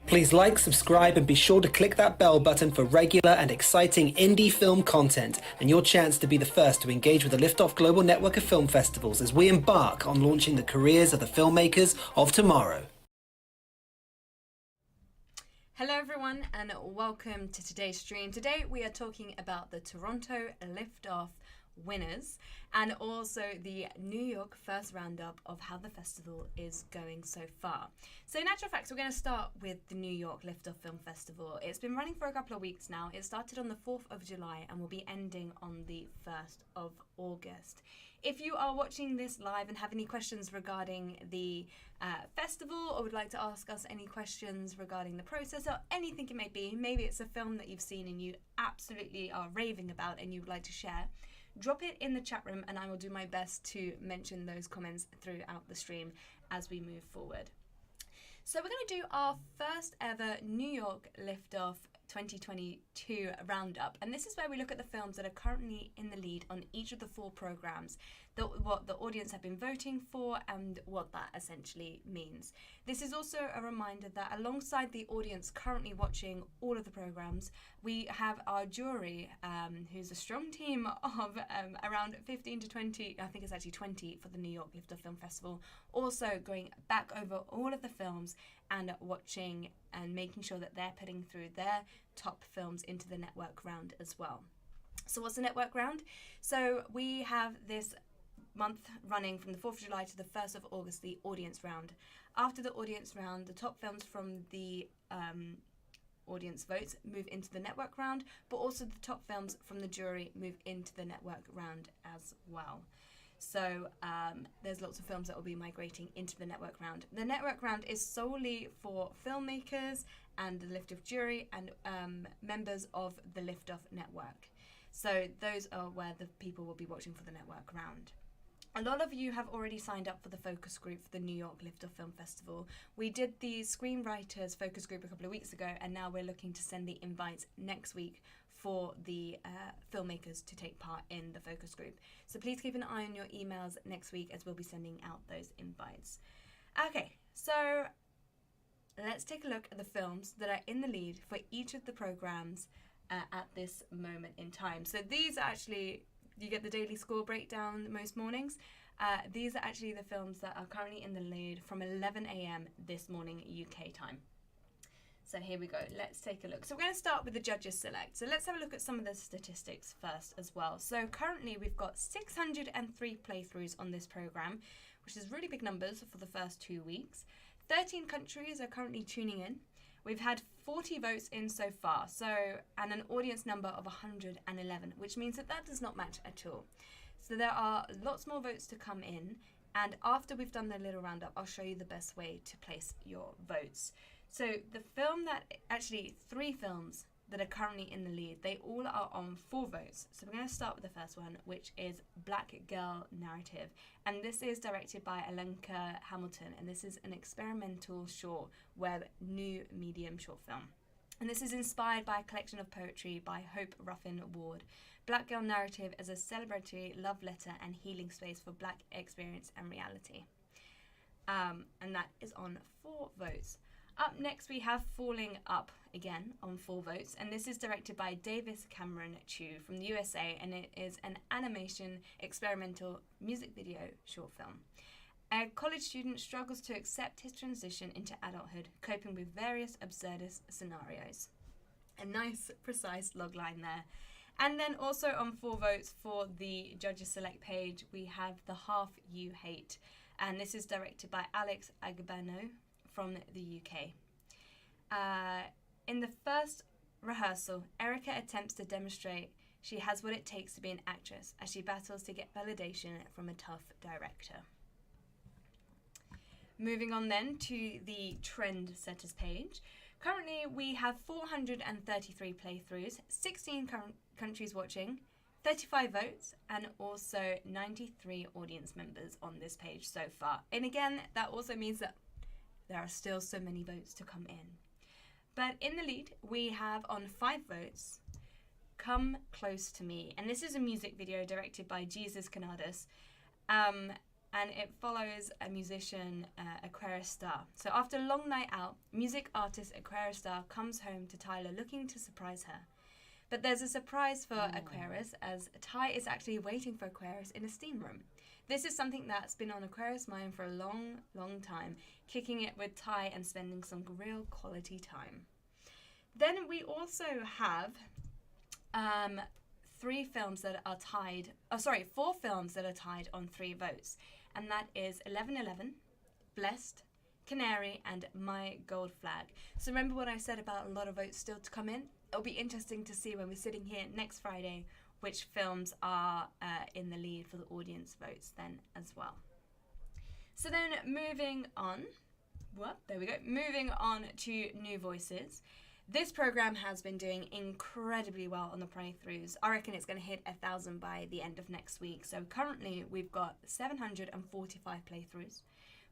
Please like, subscribe, and be sure to click that bell button for regular and exciting indie film content and your chance to be the first to engage with the Liftoff Global Network of Film Festivals as we embark on launching the careers of the filmmakers of tomorrow. Hello everyone and welcome to today's stream. Today we are talking about the Toronto Liftoff winners and also the New York first roundup of how the festival is going so far. So in actual fact, we're going to start with the New York Liftoff Film Festival. It's been running for a couple of weeks now. It started on the 4th of July and will be ending on the 1st of August. If you are watching this live and have any questions regarding the festival or would like to ask us any questions regarding the process or anything it may be, maybe it's a film that you've seen and you absolutely are raving about and you would like to share, drop it in the chat room and I will do my best to mention those comments throughout the stream as we move forward. So we're going to do our first ever New York Liftoff 2022 roundup, and this is where we look at the films that are currently in the lead on each of the 4 programs, what the audience have been voting for and what that essentially means. This is also a reminder that alongside the audience currently watching all of the programs, we have our jury, who's a strong team of around 15 to 20, I think it's actually 20 for the New York Liftoff Film Festival, also going back over all of the films and watching and making sure that they're putting through their top films into the network round as well. So what's the network round? So we have this month running from the 4th of July to the 1st of August, the audience round. After the audience round, the top films from the audience votes move into the network round, but also the top films from the jury move into the network round as well. So there's lots of films that will be migrating into the network round. The network round is solely for filmmakers and the Liftoff jury and members of the Liftoff network. So those are where the people will be watching for the network round. A lot of you have already signed up for the focus group for the New York Liftoff Film Festival. We did the screenwriters focus group a couple of weeks ago, and now we're looking to send the invites next week for the filmmakers to take part in the focus group. So please keep an eye on your emails next week as we'll be sending out those invites. Okay, so let's take a look at the films that are in the lead for each of the programs at this moment in time. So these are actually, you get the daily score breakdown most mornings. These are actually the films that are currently in the lead from 11 a.m. this morning UK time. So here we go, let's take a look. So we're going to start with the judges select. So let's have a look at some of the statistics first as well. So currently we've got 603 playthroughs on this program, which is really big numbers for the first 2 weeks. 13 countries are currently tuning in. We've had 40 votes in so far, and an audience number of 111, which means that does not match at all. So there are lots more votes to come in, and after we've done the little roundup, I'll show you the best way to place your votes. So the film actually 3 films that are currently in the lead, they all are on 4 votes. So we're going to start with the first one, which is Black Girl Narrative. And this is directed by Alenka Hamilton, and this is an experimental short web new medium short film. And this is inspired by a collection of poetry by Hope Ruffin Ward. Black Girl Narrative is a celebratory love letter and healing space for Black experience and reality. And that is on 4 votes. Up next we have Falling Up, again on 4 votes, and this is directed by Davis Cameron Chu from the USA, and it is an animation experimental music video short film. A college student struggles to accept his transition into adulthood, coping with various absurdist scenarios. A nice, precise logline there. And then also on 4 votes for the Judges Select page, we have The Half You Hate, and this is directed by Alex Agabano from the UK. In the first rehearsal, Erica attempts to demonstrate she has what it takes to be an actress as she battles to get validation from a tough director. Moving on then to the trend setters page. Currently we have 433 playthroughs, 16 countries watching, 35 votes, and also 93 audience members on this page so far. And again, that also means that there are still so many votes to come in. But in the lead, we have on 5 votes, Come Close to Me. And this is a music video directed by Jesus Canadas. and it follows a musician, Aquarius Star. So after a long night out, music artist Aquarius Star comes home to Tyler looking to surprise her. But there's a surprise for Aquarius, as Ty is actually waiting for Aquarius in a steam room. This is something that's been on Aquarius' mind for a long, long time, kicking it with Ty and spending some real quality time. Then we also have four films that are tied on 3 votes. And that is 1111, Blessed, Canary, and My Gold Flag. So remember what I said about a lot of votes still to come in? It'll be interesting to see when we're sitting here next Friday which films are in the lead for the audience votes then as well. So then moving on to New Voices. This program has been doing incredibly well on the playthroughs. I reckon it's going to hit 1,000 by the end of next week. So currently we've got 745 playthroughs.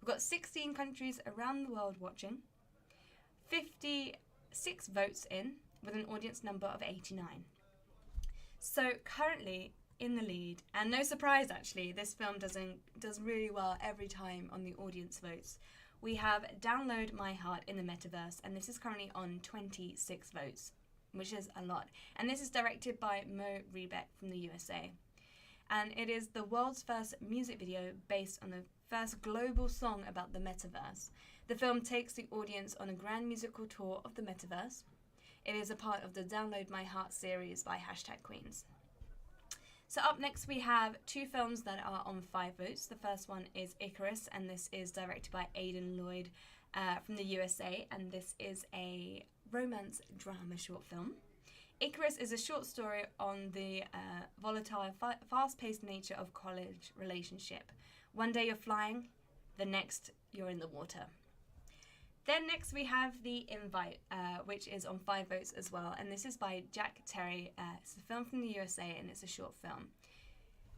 We've got 16 countries around the world watching, 56 votes in, with an audience number of 89. So currently in the lead, and no surprise actually, this film does really well every time on the audience votes. We have Download My Heart in the Metaverse, and this is currently on 26 votes, which is a lot. And this is directed by Mo Rebeck from the USA. And it is the world's first music video based on the first global song about the metaverse. The film takes the audience on a grand musical tour of the metaverse. It is a part of the Download My Heart series by #Queens. So up next we have 2 films that are on 5 votes. The first one is Icarus, and this is directed by Aidan Lloyd from the USA, and this is a romance drama short film. Icarus is a short story on the volatile, fast-paced nature of college relationship. One day you're flying, the next you're in the water. Then next we have The Invite, which is on 5 votes as well, and this is by Jack Terry. It's a film from the USA, and it's a short film.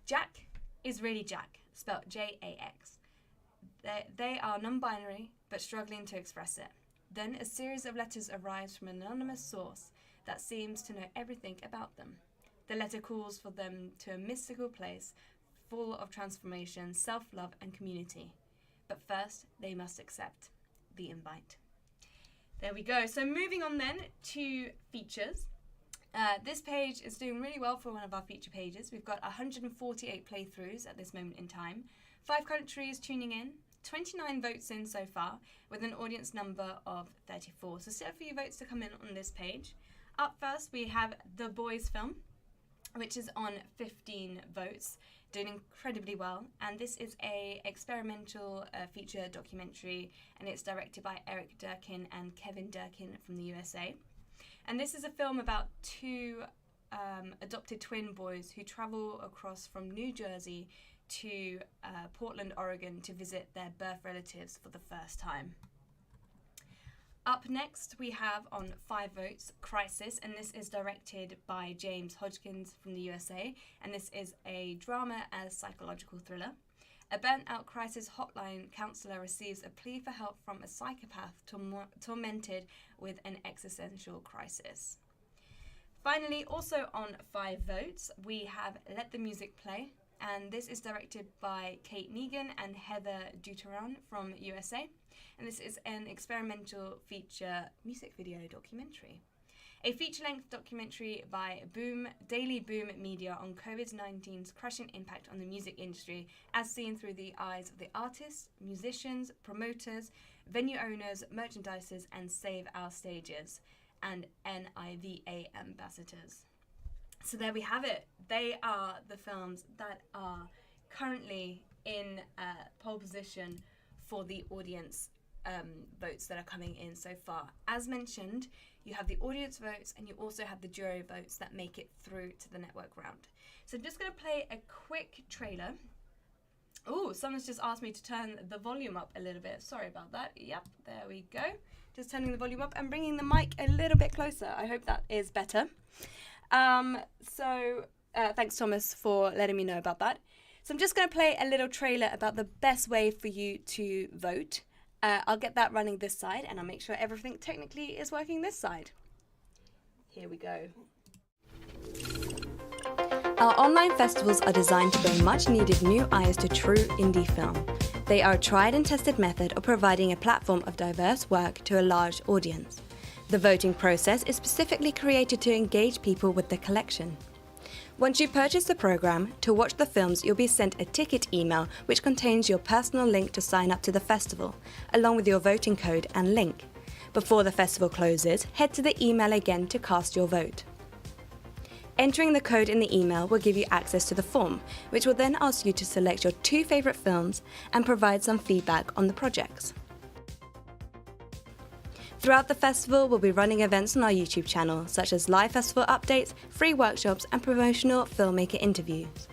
Jack is really Jack, spelled J-A-X. They are non-binary, but struggling to express it. Then a series of letters arrives from an anonymous source that seems to know everything about them. The letter calls for them to a mystical place full of transformation, self-love, and community. But first, they must accept the invite. There we go. So moving on then to features. This page is doing really well for one of our feature pages. We've got 148 playthroughs at this moment in time, 5 countries tuning in, 29 votes in so far, with an audience number of 34. So still a few votes to come in on this page. Up first we have The Boys film, which is on 15 votes, doing incredibly well. And this is a experimental feature documentary, and it's directed by Eric Durkin and Kevin Durkin from the USA. And this is a film about 2 adopted twin boys who travel across from New Jersey to Portland, Oregon to visit their birth relatives for the first time. Up next we have on 5 votes Crisis, and this is directed by James Hodgkins from the USA, and this is a drama and psychological thriller. A burnt-out crisis hotline counsellor receives a plea for help from a psychopath tormented with an existential crisis. Finally, also on 5 votes, we have Let the Music Play, and this is directed by Kate Negan and Heather Duteron from USA, and this is an experimental feature music video documentary. A feature-length documentary by Daily Boom Media on COVID-19's crushing impact on the music industry as seen through the eyes of the artists, musicians, promoters, venue owners, merchandisers, and Save Our Stages and NIVA ambassadors. So there we have it. They are the films that are currently in pole position for the audience votes that are coming in so far. As mentioned, you have the audience votes and you also have the jury votes that make it through to the network round. So I'm just going to play a quick trailer. Oh, someone's just asked me to turn the volume up a little bit. Sorry about that. Yep, there we go. Just turning the volume up and bringing the mic a little bit closer. I hope that is better. Thanks Thomas for letting me know about that. So I'm just going to play a little trailer about the best way for you to vote. I'll get that running this side, and I'll make sure everything technically is working this side. Here we go. Our online festivals are designed to bring much needed new eyes to true indie film. They are a tried and tested method of providing a platform of diverse work to a large audience. The voting process is specifically created to engage people with the collection. Once you purchase the program, to watch the films you'll be sent a ticket email which contains your personal link to sign up to the festival, along with your voting code and link. Before the festival closes, head to the email again to cast your vote. Entering the code in the email will give you access to the form, which will then ask you to select your 2 favourite films and provide some feedback on the projects. Throughout the festival, we'll be running events on our YouTube channel, such as live festival updates, free workshops and promotional filmmaker interviews.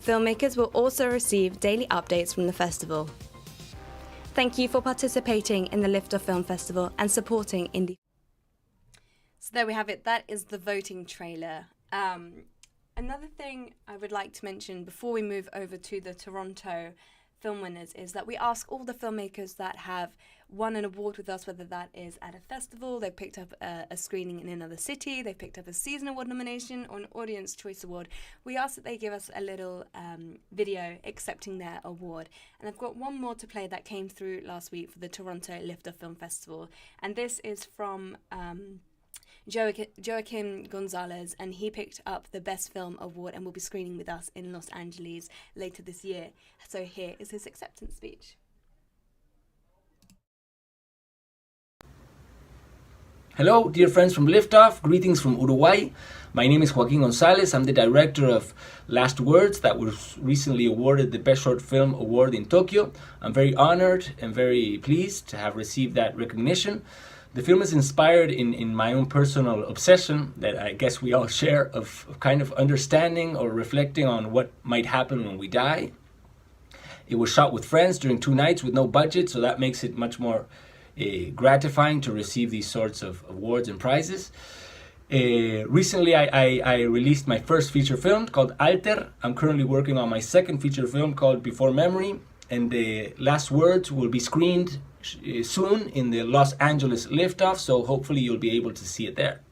Filmmakers will also receive daily updates from the festival. Thank you for participating in the Liftoff Film Festival and supporting indie. So there we have it. That is the voting trailer. Another thing I would like to mention before we move over to the Toronto film winners is that we ask all the filmmakers that have won an award with us, whether that is at a festival, they've picked up a screening in another city, they've picked up a season award nomination or an audience choice award, we ask that they give us a little video accepting their award. And I've got one more to play that came through last week for the Toronto Liftoff Film Festival, and this is from Joaquin Gonzalez, and he picked up the Best Film Award and will be screening with us in Los Angeles later this year. So here is his acceptance speech. Hello, dear friends from Liftoff. Greetings from Uruguay. My name is Joaquin Gonzalez. I'm the director of Last Words that was recently awarded the Best Short Film Award in Tokyo. I'm very honored and very pleased to have received that recognition. The film is inspired in my own personal obsession that I guess we all share of kind of understanding or reflecting on what might happen when we die. It was shot with friends during 2 nights with no budget, so that makes it much more gratifying to receive these sorts of awards and prizes. Recently, I released my first feature film called Alter. I'm currently working on my second feature film called Before Memory, and the Last Words will be screened soon in the Los Angeles Liftoff, so hopefully you'll be able to see it there.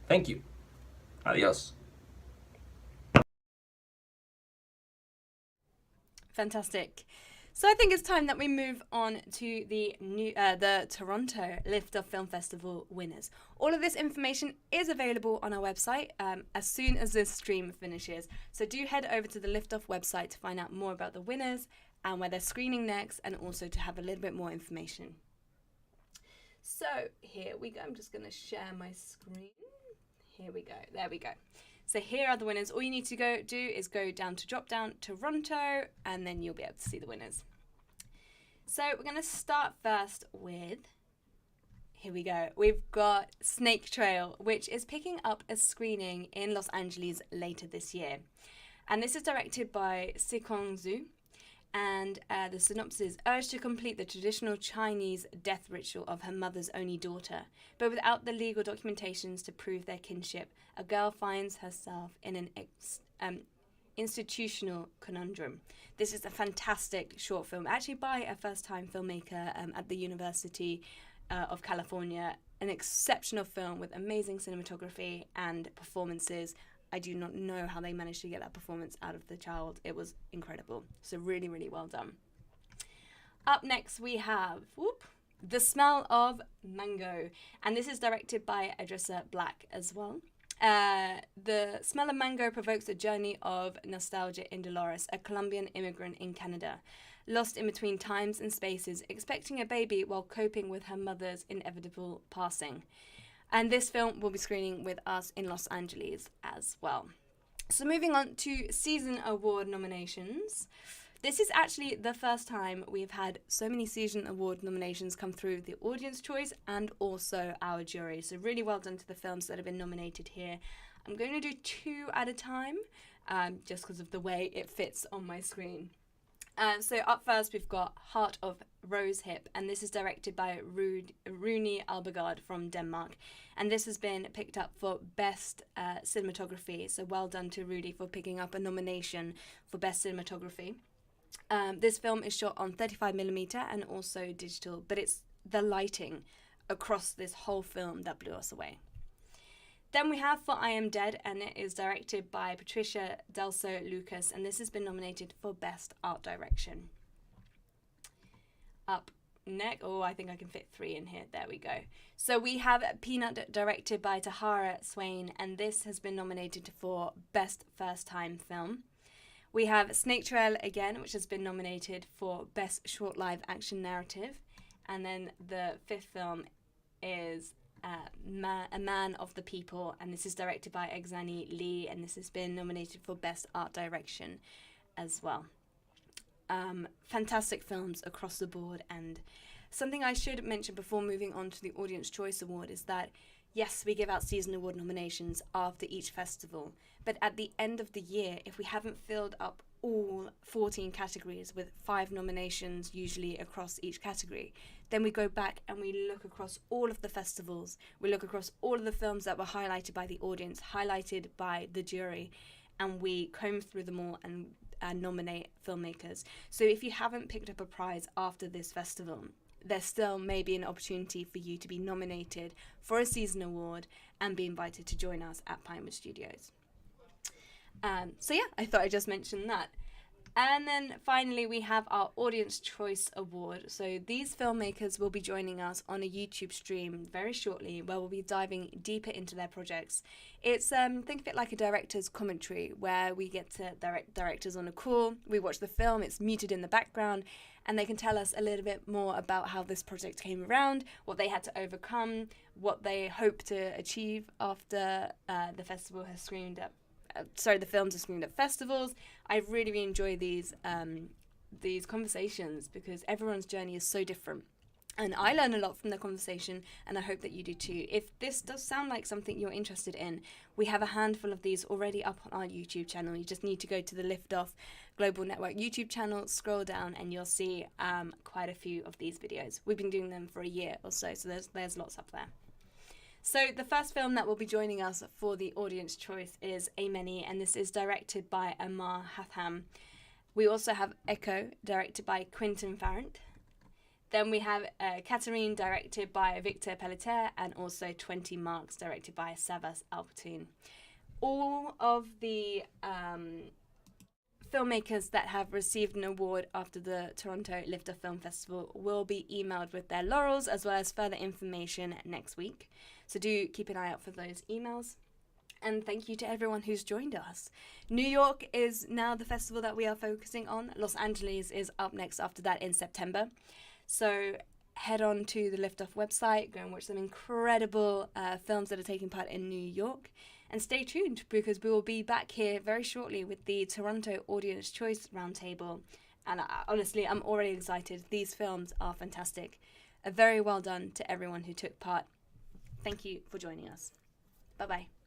Thank you. Adios. Fantastic. So I think it's time that we move on to the Toronto Liftoff Film Festival winners. All of this information is available on our website as soon as this stream finishes. So do head over to the Liftoff website to find out more about the winners and where they're screening next, and also to have a little bit more information. So here we go. I'm just going to share my screen. Here we go. There we go. So here are the winners. All you need to do is go down to drop down Toronto, and then you'll be able to see the winners. So we're going to start first with, here we go. We've got Snake Trail, which is picking up a screening in Los Angeles later this year. And this is directed by Sikong Zhu. And the synopsis is: urged to complete the traditional Chinese death ritual of her mother's only daughter, but without the legal documentations to prove their kinship, a girl finds herself in an institutional conundrum. This is a fantastic short film, actually by a first-time filmmaker at the University of California. An exceptional film with amazing cinematography and performances. I do not know how they managed to get that performance out of the child. It was incredible. So really, really well done. Up next we have The Smell of Mango. And this is directed by Idrissa Black as well. The Smell of Mango provokes a journey of nostalgia in Dolores, a Colombian immigrant in Canada, lost in between times and spaces, expecting a baby while coping with her mother's inevitable passing. And this film will be screening with us in Los Angeles as well. So moving on to season award nominations. This is actually the first time we've had so many season award nominations come through the audience choice and also our jury. So really well done to the films that have been nominated here. I'm going to do 2 at a time, just because of the way it fits on my screen. So up first we've got Heart of Rosehip, and this is directed by Rune Albergaard from Denmark, and this has been picked up for Best Cinematography, so well done to Rudy for picking up a nomination for Best Cinematography. This film is shot on 35mm and also digital, but it's the lighting across this whole film that blew us away. Then we have For I Am Dead, and it is directed by Patricia Delso Lucas, and this has been nominated for Best Art Direction. Up next, oh, I think I can fit 3 in here. There we go. So we have Peanut, directed by Tahara Swain, and this has been nominated for Best First Time Film. We have Snake Trail again, which has been nominated for Best Short Live Action Narrative. And then the 5th film is A Man of the People, and this is directed by Exani Lee, and this has been nominated for Best Art Direction as well. Fantastic films across the board, and something I should mention before moving on to the Audience Choice Award is that yes, we give out season award nominations after each festival, but at the end of the year, if we haven't filled up all 14 categories with 5 nominations usually across each category, then we go back and we look across all of the festivals, we look across all of the films that were highlighted by the audience, highlighted by the jury, and we comb through them all and nominate filmmakers. So if you haven't picked up a prize after this festival, there still may be an opportunity for you to be nominated for a season award and be invited to join us at Pinewood Studios. So yeah, I thought I'd just mention that. And then finally we have our Audience Choice Award. So these filmmakers will be joining us on a YouTube stream very shortly where we'll be diving deeper into their projects. It's think of it like a director's commentary where we get to directors on a call, we watch the film, it's muted in the background, and they can tell us a little bit more about how this project came around, what they had to overcome, what they hope to achieve after the festival has screened up. The films are screened at festivals. I really enjoy these conversations because everyone's journey is so different. And I learn a lot from the conversation, and I hope that you do too. If this does sound like something you're interested in, we have a handful of these already up on our YouTube channel. You just need to go to the Liftoff Global Network YouTube channel, scroll down, and you'll see quite a few of these videos. We've been doing them for a year or so there's lots up there. So the first film that will be joining us for the Audience Choice is Ameni, and this is directed by Amar Hatham. We also have Echo, directed by Quentin Farrant. Then we have Katarine, directed by Victor Pelletier, and also 20 Marks, directed by Savas Alpatoon. All of the filmmakers that have received an award after the Toronto Liftoff Film Festival will be emailed with their laurels as well as further information next week. So do keep an eye out for those emails. And thank you to everyone who's joined us. New York is now the festival that we are focusing on. Los Angeles is up next after that in September. So head on to the Liftoff website, go and watch some incredible films that are taking part in New York. And stay tuned because we will be back here very shortly with the Toronto Audience Choice Roundtable. And honestly, I'm already excited. These films are fantastic. Very well done to everyone who took part. Thank you for joining us. Bye-bye.